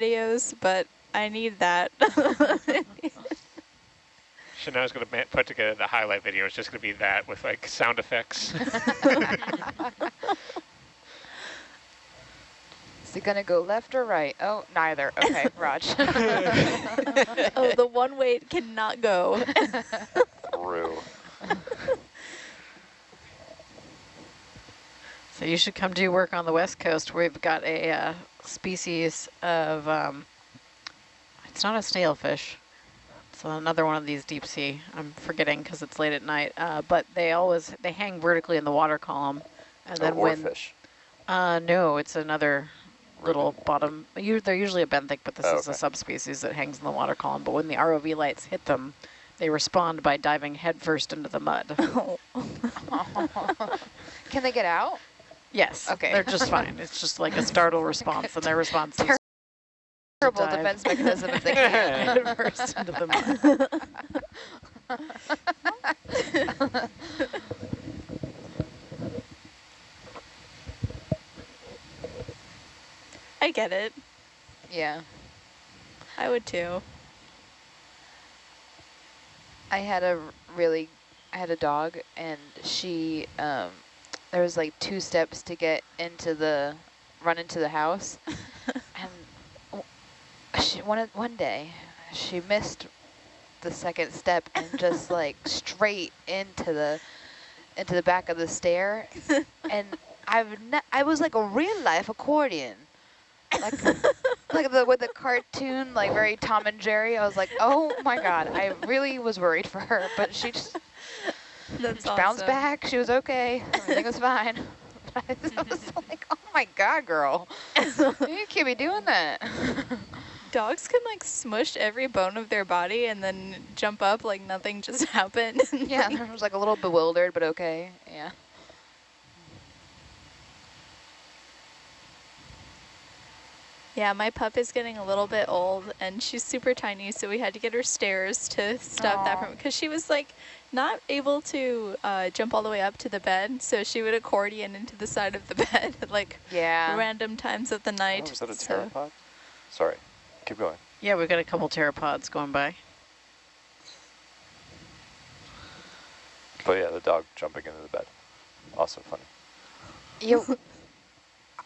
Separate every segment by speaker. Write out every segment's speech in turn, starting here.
Speaker 1: videos, but I need that.
Speaker 2: Shana's going to put together the highlight video. It's just going to be that with like sound effects.
Speaker 3: Is it gonna go left or right? Oh, neither. Okay, Raj.
Speaker 1: Oh, the one way it cannot go.
Speaker 4: Through.
Speaker 5: So you should come do work on the West Coast. We've got a species of, it's not a snailfish. It's another one of these deep sea. I'm forgetting because it's late at night. But they hang vertically in the water column. And then
Speaker 4: oarfish.
Speaker 5: No, it's another little bottom. They're usually a benthic, but this is a
Speaker 4: okay.
Speaker 5: subspecies that hangs in the water column. But when the ROV lights hit them, they respond by diving headfirst into the mud.
Speaker 3: Can they get out?
Speaker 5: Yes,
Speaker 3: okay.
Speaker 5: They're just fine. It's just like a startle response, and their response is
Speaker 3: terrible defense mechanism if they can't
Speaker 5: headfirst into the mud.
Speaker 1: I get it.
Speaker 3: Yeah.
Speaker 1: I would too.
Speaker 3: I had a dog, and she, there was like 2 steps to get run into the house. And one day she missed the 2nd step and just like straight into the back of the stair. And I was like a real life accordion. Like with the cartoon, like very Tom and Jerry. I was like, oh my God, I really was worried for her, but she just bounced back. She was okay. Everything was fine. But I was like, oh my God, girl, you can't be doing that.
Speaker 1: Dogs can like smush every bone of their body and then jump up like nothing just happened.
Speaker 3: Yeah, I was like a little bewildered, but okay. Yeah.
Speaker 1: Yeah, my pup is getting a little bit old, and she's super tiny, so we had to get her stairs to stop that from, because she was like not able to jump all the way up to the bed, so she would accordion into the side of the bed at like random times of the night.
Speaker 4: Oh, is that a pteropod? Sorry, keep going.
Speaker 5: Yeah, we've got a couple pteropods going by.
Speaker 4: But yeah, the dog jumping into the bed. Also funny.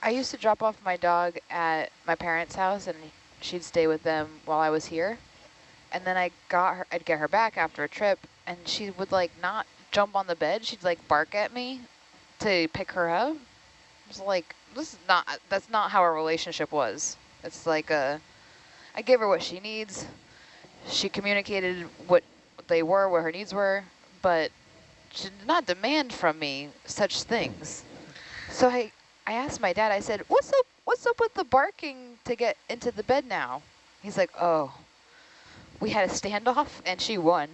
Speaker 3: I used to drop off my dog at my parents' house, and she'd stay with them while I was here. And then I'd get her back after a trip, and she would like not jump on the bed. She'd like bark at me to pick her up. I was like, that's not how our relationship was. It's like I gave her what she needs. She communicated what they were, what her needs were, but she did not demand from me such things. So I asked my dad, I said, what's up with the barking to get into the bed now? He's like, oh, we had a standoff and she won.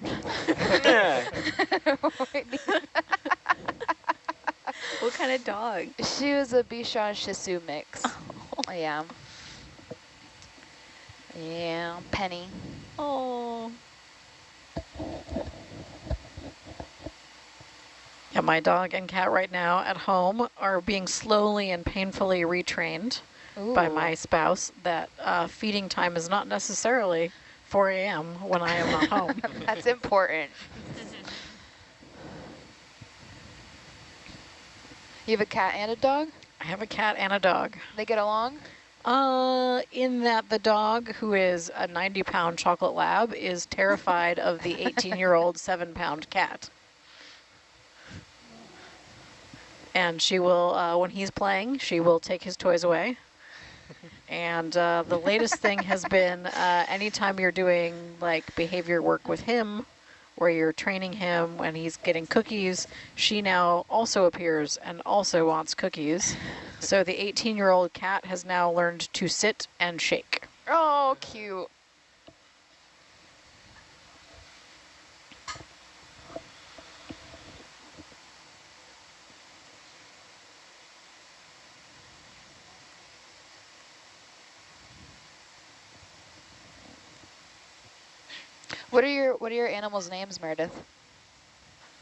Speaker 1: What kind of dog?
Speaker 3: She was a Bichon Shih Tzu mix. Oh. Yeah. Yeah, Penny.
Speaker 1: Oh.
Speaker 5: Yeah, my dog and cat right now at home are being slowly and painfully retrained by my spouse that feeding time is not necessarily 4 a.m. when I am not home.
Speaker 3: That's important. You have a cat and a dog?
Speaker 5: I have a cat and a dog.
Speaker 3: They get along?
Speaker 5: In that the dog, who is a 90-pound chocolate lab, is terrified of the 18-year-old 7-pound cat. And she will, when he's playing, she will take his toys away. And the latest thing has been anytime you're doing like behavior work with him, where you're training him when he's getting cookies, she now also appears and also wants cookies. So the 18-year-old cat has now learned to sit and shake.
Speaker 3: Oh, cute. What are your animals' names, Meredith?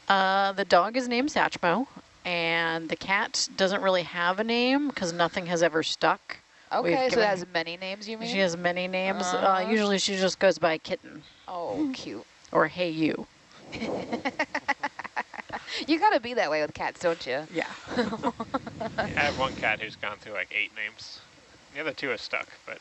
Speaker 5: The dog is named Satchmo, and the cat doesn't really have a name because nothing has ever stuck.
Speaker 3: Okay, so it has many names, you mean?
Speaker 5: She has many names.
Speaker 3: Uh-huh.
Speaker 5: Usually she just goes by Kitten
Speaker 3: Oh, cute.
Speaker 5: or Hey You.
Speaker 3: You gotta be that way with cats, don't you?
Speaker 5: Yeah.
Speaker 2: I have one cat who's gone through like 8 names. The other 2 are stuck, but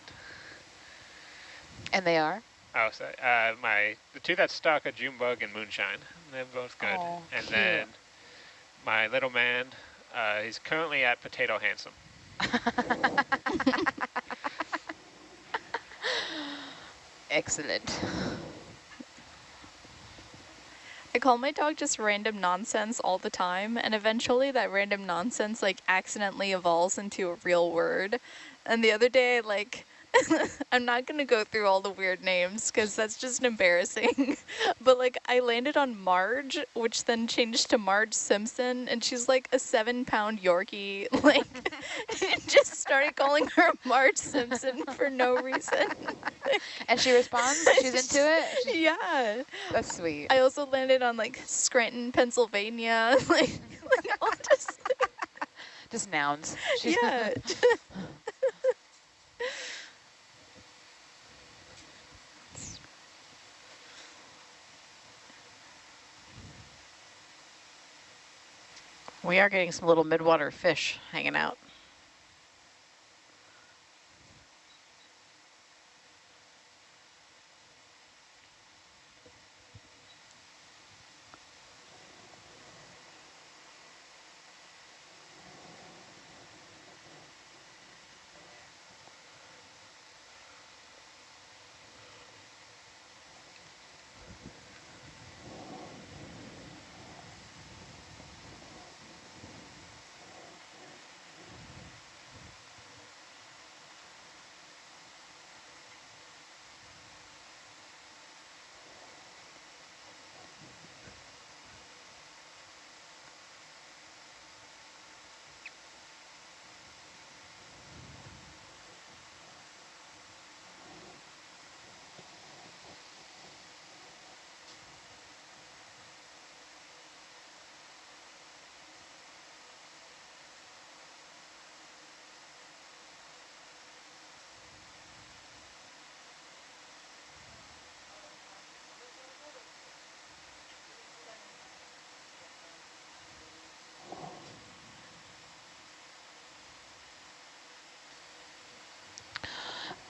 Speaker 3: And they are?
Speaker 2: oh, so the 2 that stuck are Junebug and Moonshine. They're both good.
Speaker 3: Oh,
Speaker 2: And
Speaker 3: cute.
Speaker 2: then my little man, he's currently at Potato Handsome.
Speaker 3: Excellent.
Speaker 1: I call my dog just random nonsense all the time, and eventually that random nonsense like accidentally evolves into a real word. And the other day, like, I'm not gonna go through all the weird names because that's just embarrassing. But like, I landed on Marge, which then changed to Marge Simpson, and she's like a 7-pound Yorkie. Like, just started calling her Marge Simpson for no reason.
Speaker 3: And she responds? She's into it?
Speaker 1: Yeah.
Speaker 3: That's sweet.
Speaker 1: I also landed on like Scranton, Pennsylvania. like all just
Speaker 3: Just nouns.
Speaker 1: yeah.
Speaker 5: We are getting some little midwater fish hanging out.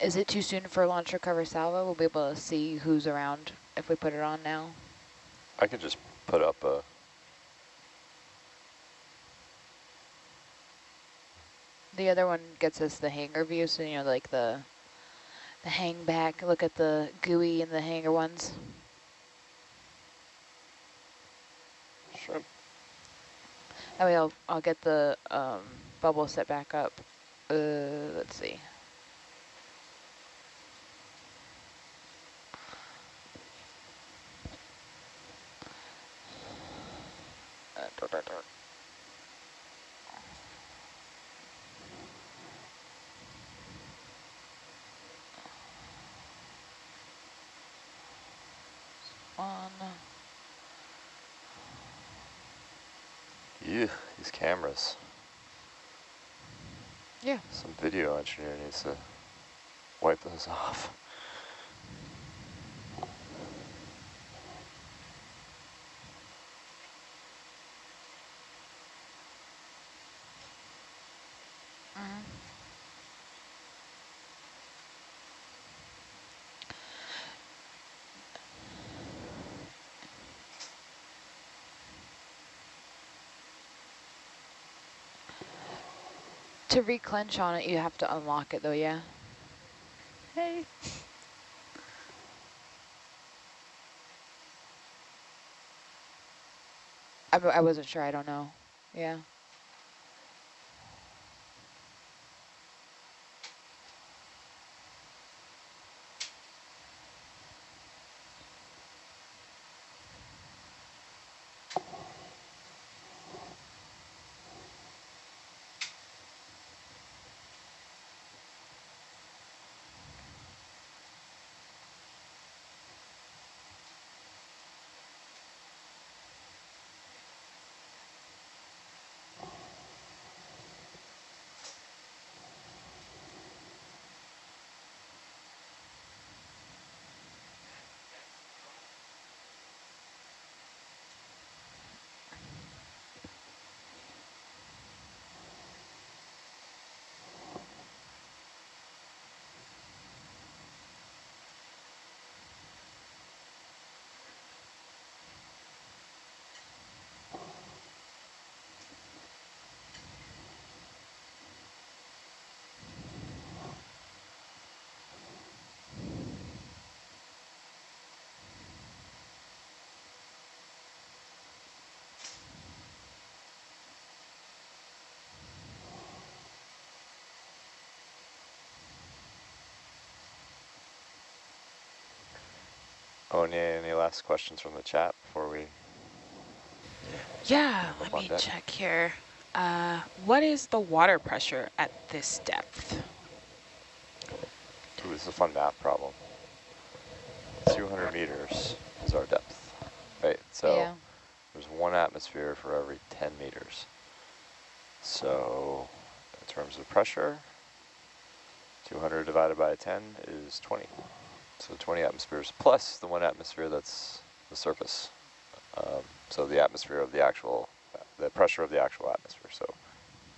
Speaker 3: Is it too soon for launch recover salvo? We'll be able to see who's around if we put it on now.
Speaker 4: I could just put up a...
Speaker 3: The other one gets us the hanger view, so you know, like the hang back. Look at the gooey and the hanger ones.
Speaker 4: Shrimp.
Speaker 3: That way I'll get the bubble set back up. Let's see. On.
Speaker 4: Ew, these cameras.
Speaker 3: Yeah.
Speaker 4: Some video engineer needs to wipe those off.
Speaker 3: To reclench on it, you have to unlock it though, yeah?
Speaker 1: Hey.
Speaker 3: I wasn't sure, I don't know. Yeah.
Speaker 4: Oh, any last questions from the chat before we
Speaker 6: Yeah,
Speaker 4: up
Speaker 6: let
Speaker 4: on
Speaker 6: me
Speaker 4: deck?
Speaker 6: check here. What is the water pressure at this depth?
Speaker 4: Ooh, this is a fun math problem. 200 meters is our depth, right? So
Speaker 3: Yeah.
Speaker 4: there's 1 atmosphere for every 10 meters. So in terms of pressure, 200 divided by 10 is 20. So 20 atmospheres plus the 1 atmosphere that's the surface. So the atmosphere of the actual, the pressure of the actual atmosphere. So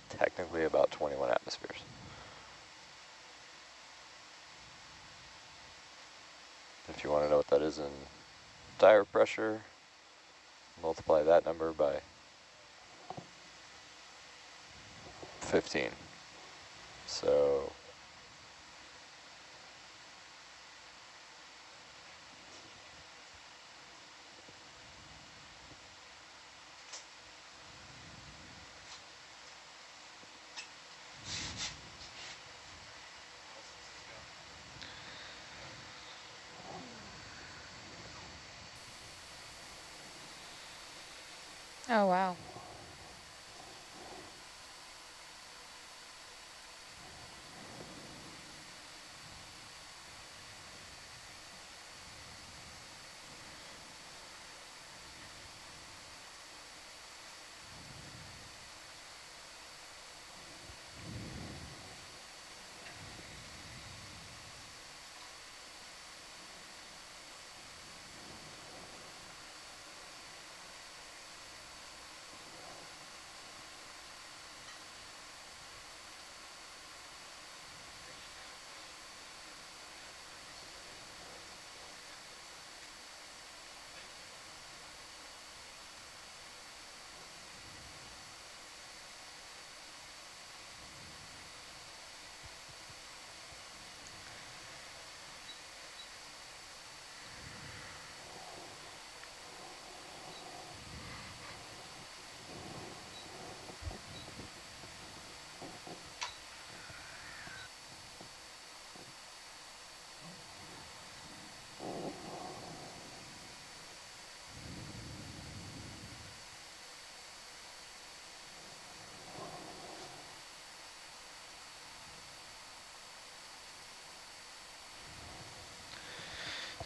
Speaker 4: technically about 21 atmospheres. If you want to know what that is in direct pressure, multiply that number by 15. So
Speaker 3: Oh, wow.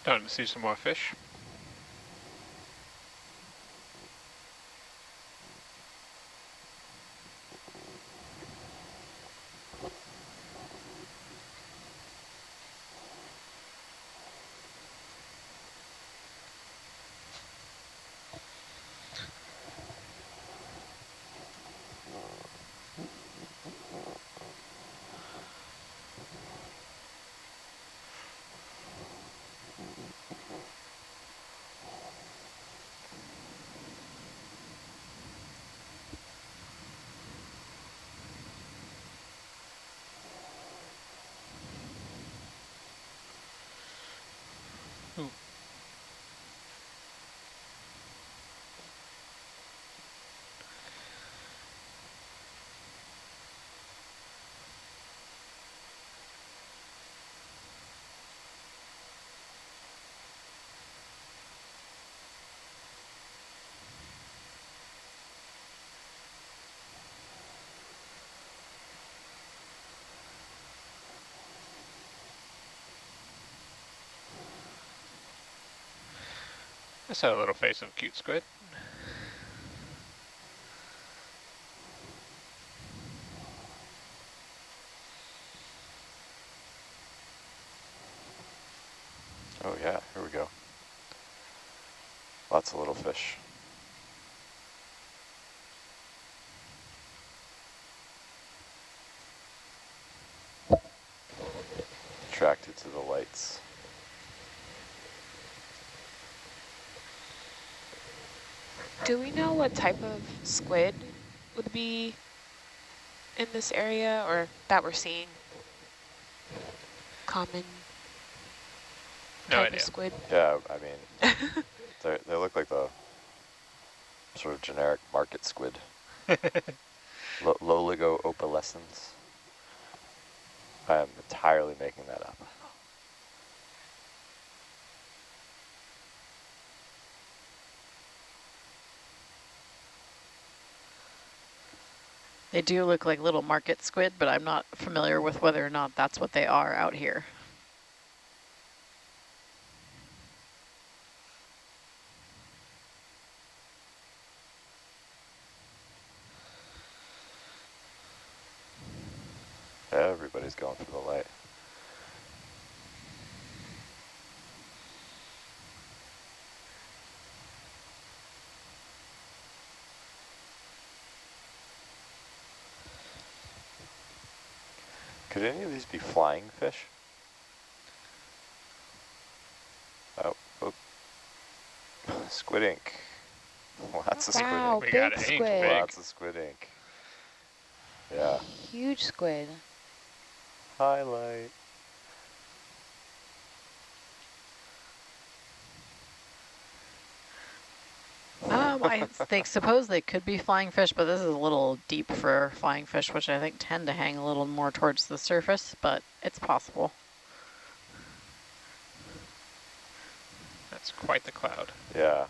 Speaker 2: Starting to see some more fish. Ooh. That's a little face of a cute squid.
Speaker 4: oh yeah, here we go. Lots of little fish. Attracted to the lights.
Speaker 6: Do we know what type of squid would be in this area or that we're seeing? Common
Speaker 2: No
Speaker 6: type of
Speaker 2: idea.
Speaker 6: squid?
Speaker 4: Yeah, I mean, they look like the sort of generic market squid. Loligo opalescens. I am entirely making that up.
Speaker 5: They do look like little market squid, but I'm not familiar with whether or not that's what they are out here.
Speaker 4: Everybody's going for the light. Could any of these be flying fish? Oh, oh. Squid ink. Lots of squid
Speaker 3: Wow,
Speaker 4: ink.
Speaker 2: We
Speaker 3: big
Speaker 2: got ink
Speaker 3: squid.
Speaker 2: big.
Speaker 4: Lots of squid ink. Yeah.
Speaker 3: Huge squid.
Speaker 4: Highlight.
Speaker 5: I suppose they could be flying fish, but this is a little deep for flying fish, which I think tend to hang a little more towards the surface, but it's possible.
Speaker 2: That's quite the cloud.
Speaker 4: Yeah.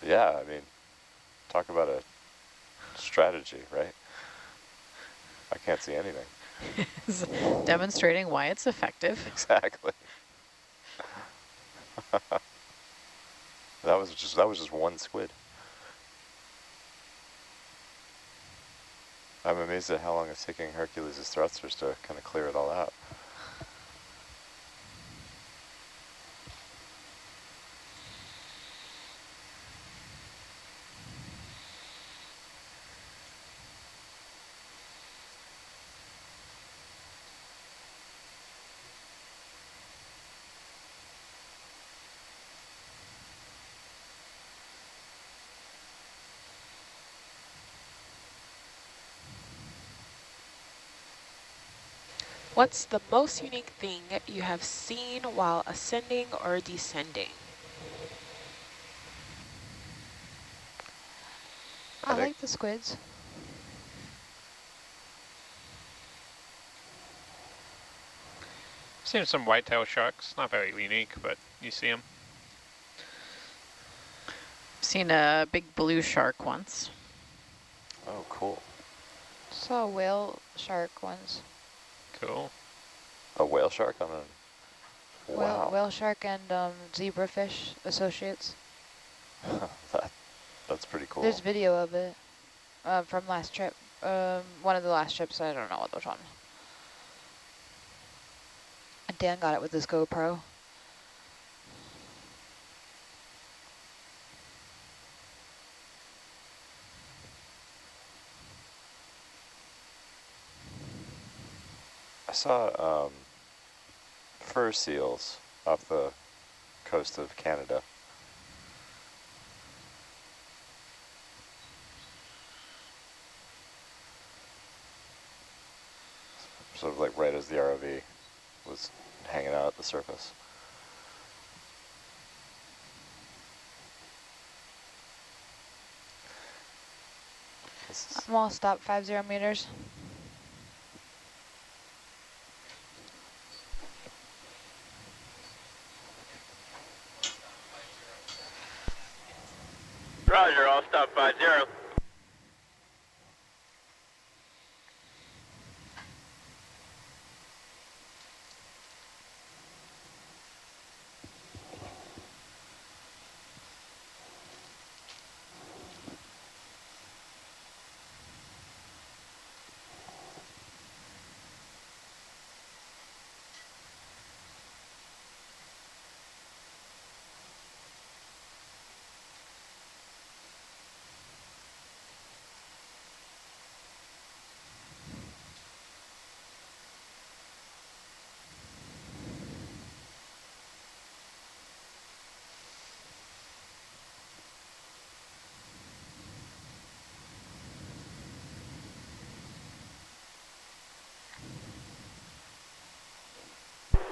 Speaker 4: Yeah, I mean, talk about a strategy, right? I can't see anything.
Speaker 5: It's demonstrating why it's effective.
Speaker 4: Exactly. That was just one squid. I'm amazed at how long it's taking Hercules' thrusters to kind of clear it all out.
Speaker 6: What's the most unique thing you have seen while ascending or descending?
Speaker 3: I like the squids.
Speaker 2: Seen some whitetail sharks. Not very unique, but you see them.
Speaker 5: Seen a big blue shark once.
Speaker 4: Oh, cool.
Speaker 3: Saw whale shark ones.
Speaker 2: Cool.
Speaker 4: A whale shark on a... Wow.
Speaker 3: Whale shark and zebrafish associates.
Speaker 4: That's pretty cool.
Speaker 3: There's video of it from last trip. One of the last trips, I don't know which one. And Dan got it with his GoPro.
Speaker 4: I saw fur seals off the coast of Canada. Sort of like right as the ROV was hanging out at the surface.
Speaker 3: I'm all stop 50 meters.
Speaker 7: Roger, I'll stop 50.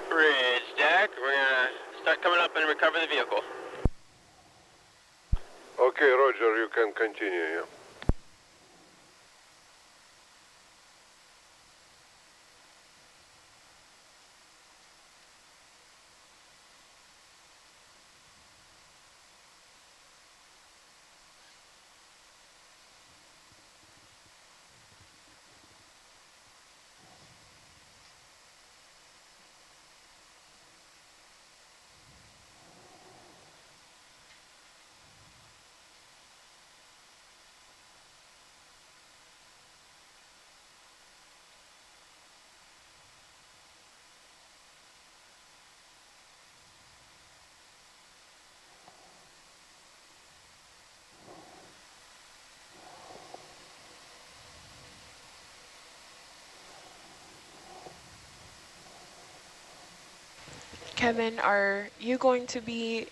Speaker 7: Bridge deck, we're gonna start coming up and recover the vehicle.
Speaker 8: Okay, Roger, you can continue, yeah.
Speaker 6: Kevin, are you going to be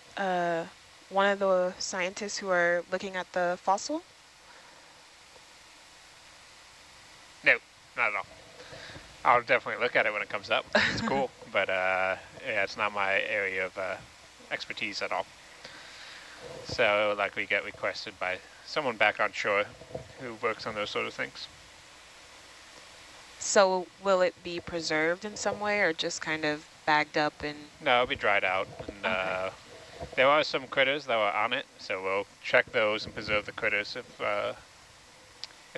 Speaker 6: one of the scientists who are looking at the fossil?
Speaker 2: No, not at all. I'll definitely look at it when it comes up. It's cool, but yeah, it's not my area of expertise at all. So like we get requested by someone back on shore who works on those sort of things.
Speaker 6: So will it be preserved in some way or just kind of bagged up and...
Speaker 2: No, it'll be dried out. And
Speaker 6: Okay.
Speaker 2: there are some critters that were on it, so we'll check those and preserve the critters if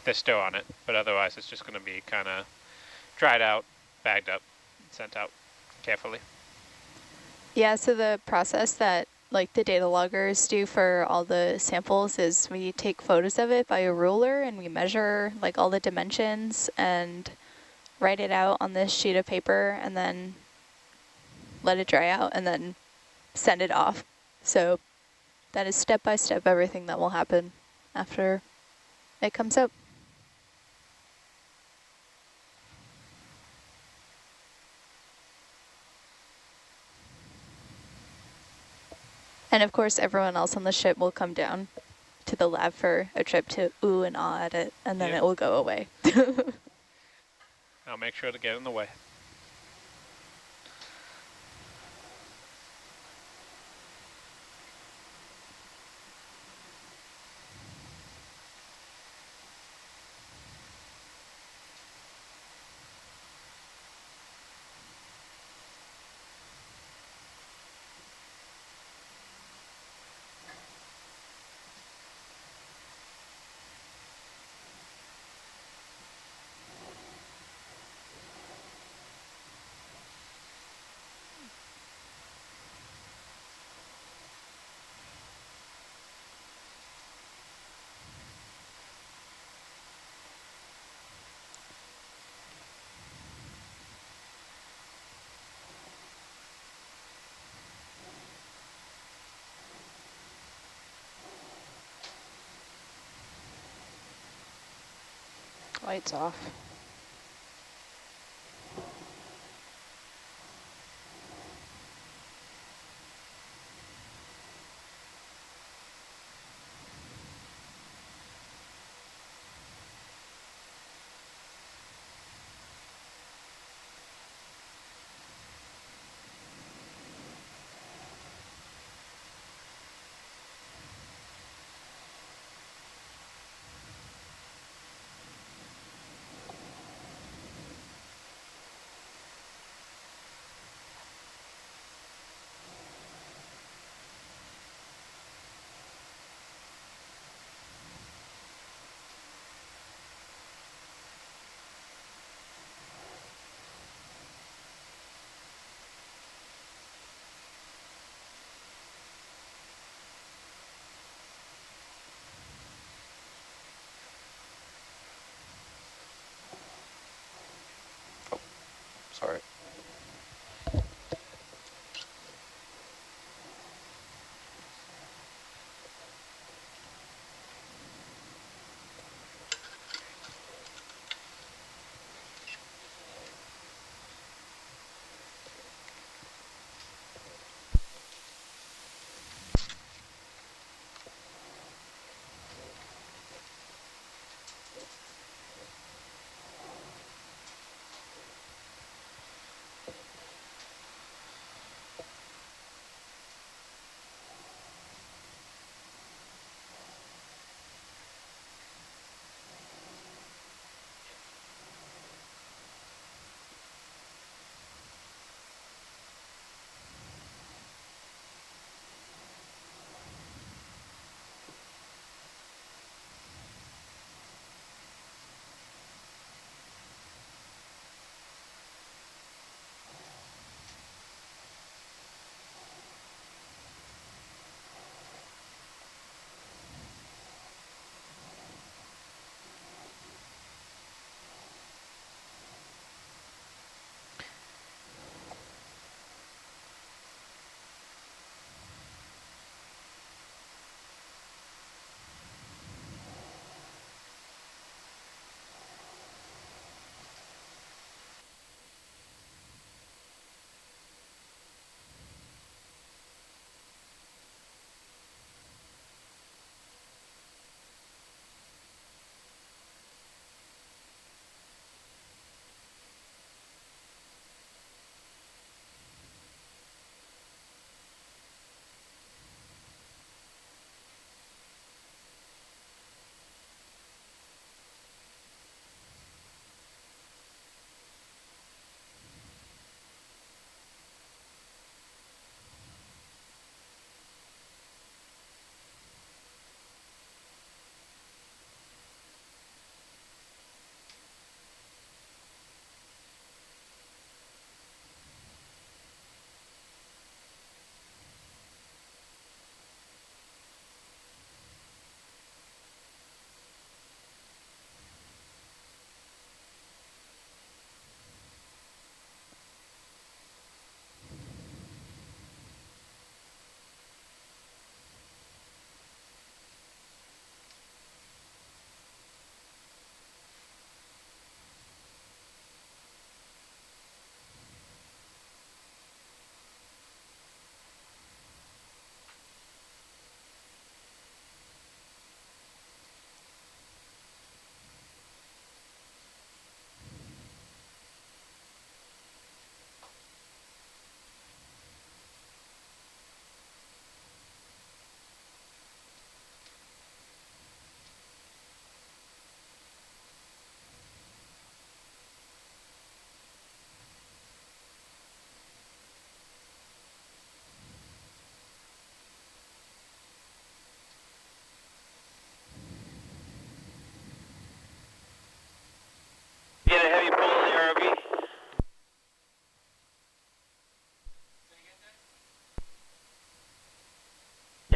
Speaker 2: they're still on it. But otherwise it's just going to be kind of dried out, bagged up, sent out carefully.
Speaker 1: Yeah, so the process that like the data loggers do for all the samples is we take photos of it by a ruler and we measure like all the dimensions and write it out on this sheet of paper and then let it dry out and then send it off. So that is step by step everything that will happen after it comes out. And of course, everyone else on the ship will come down to the lab for a trip to ooh and ah at it, and then it will go away.
Speaker 2: I'll make sure to get in the way.
Speaker 3: Lights off.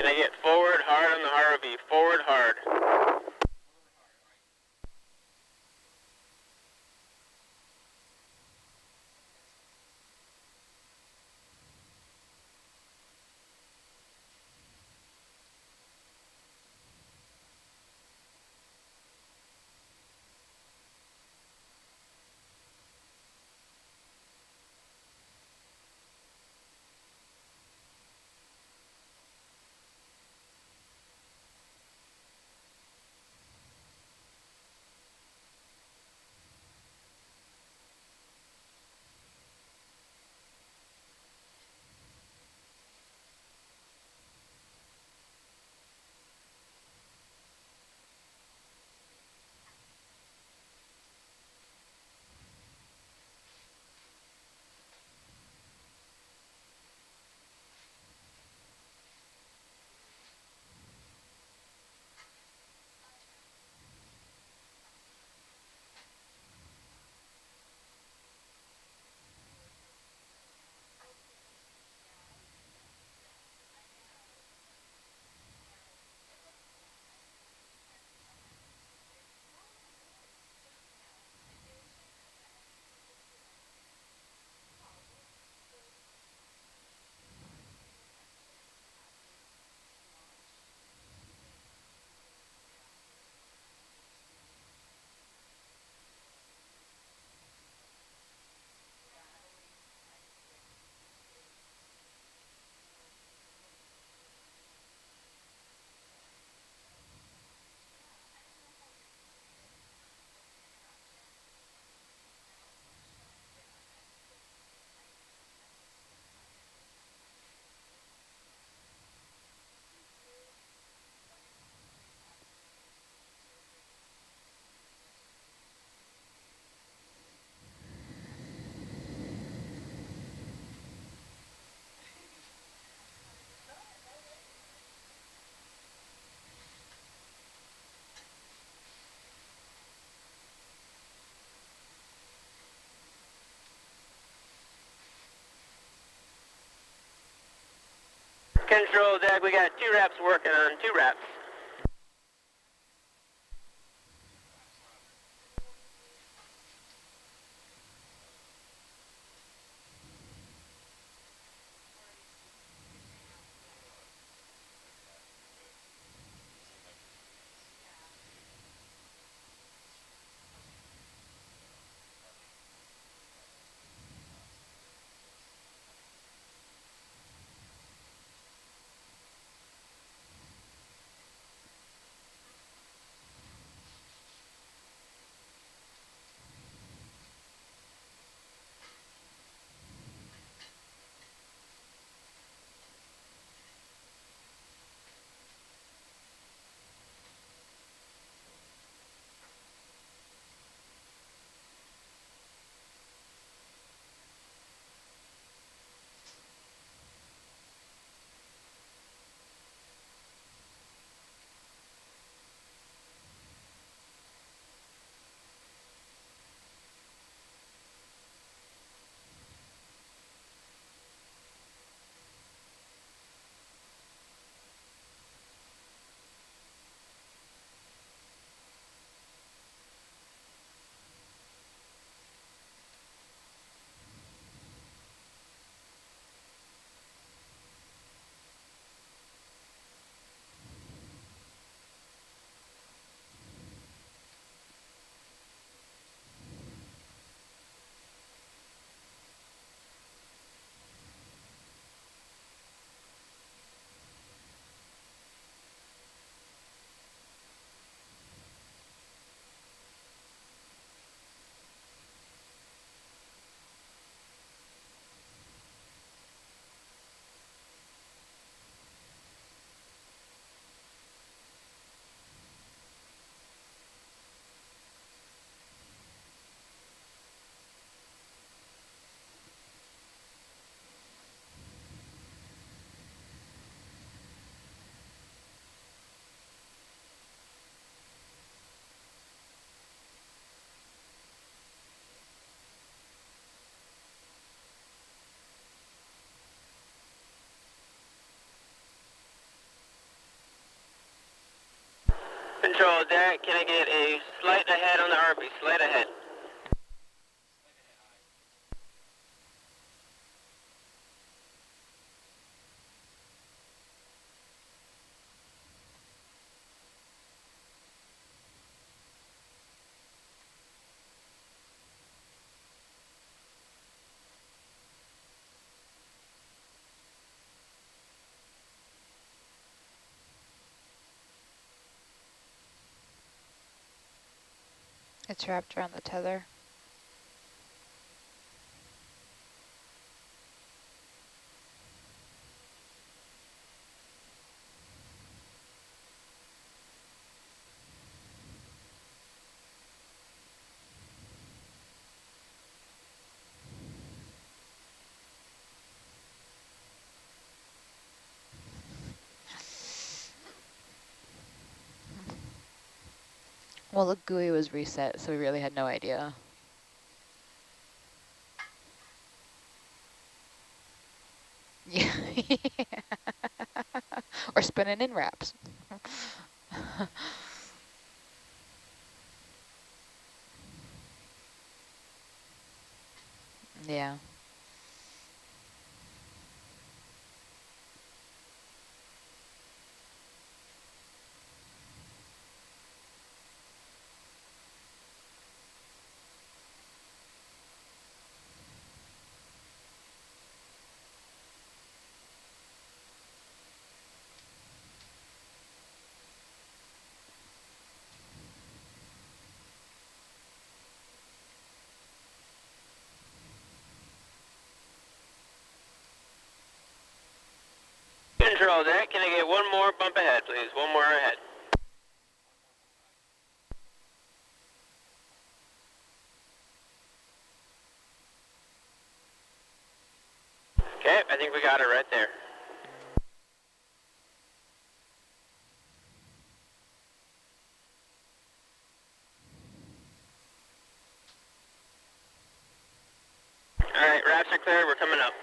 Speaker 7: I get forward hard on the ROV? Forward hard. Control deck, we got 2 reps working on 2 reps. Control deck, can I get a slight ahead on the RV? Slight ahead.
Speaker 3: It's wrapped around the tether. Well, the GUI was reset, so we really had no idea. Yeah. Or spinning in wraps. Yeah.
Speaker 7: Control deck, can I get one more bump ahead, please? One more ahead. Okay, I think we got it right there. All right, wraps are clear, we're coming up.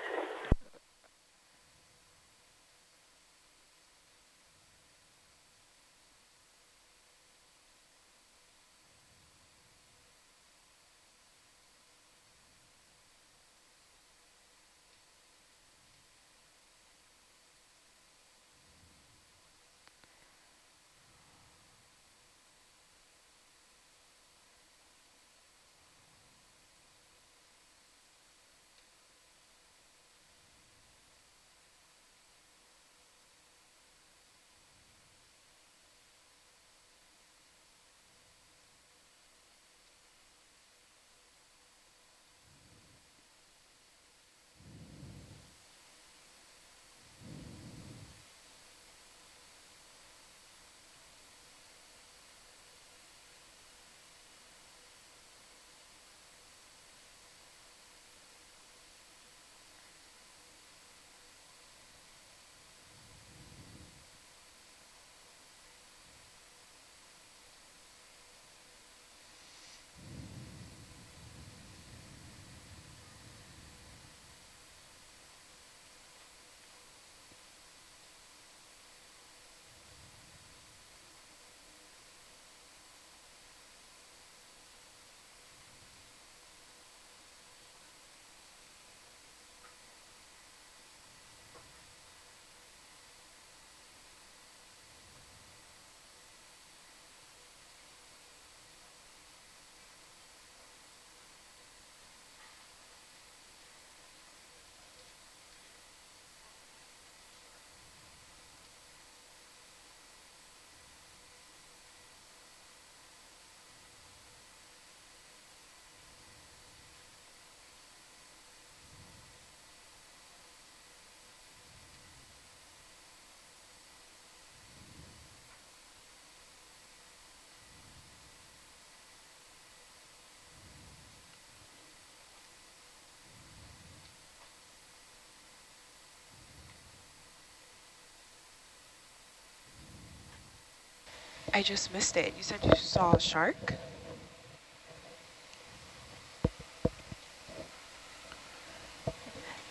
Speaker 6: I just missed it. You said you saw a shark?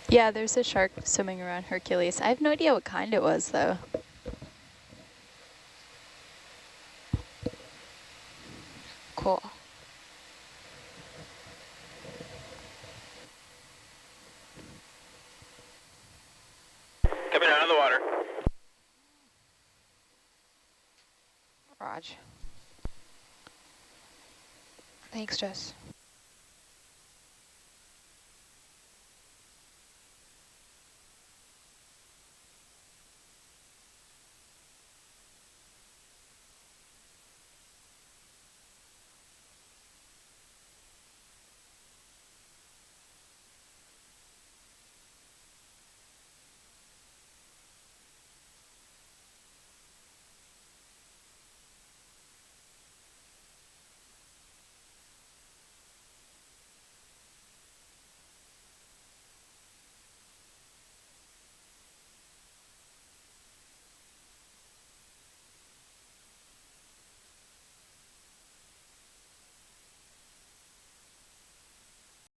Speaker 1: Yeah, there's a shark swimming around Hercules. I have no idea what kind it was, though.
Speaker 6: Cool.
Speaker 7: Coming out of the water.
Speaker 3: Raj. Thanks, Jess.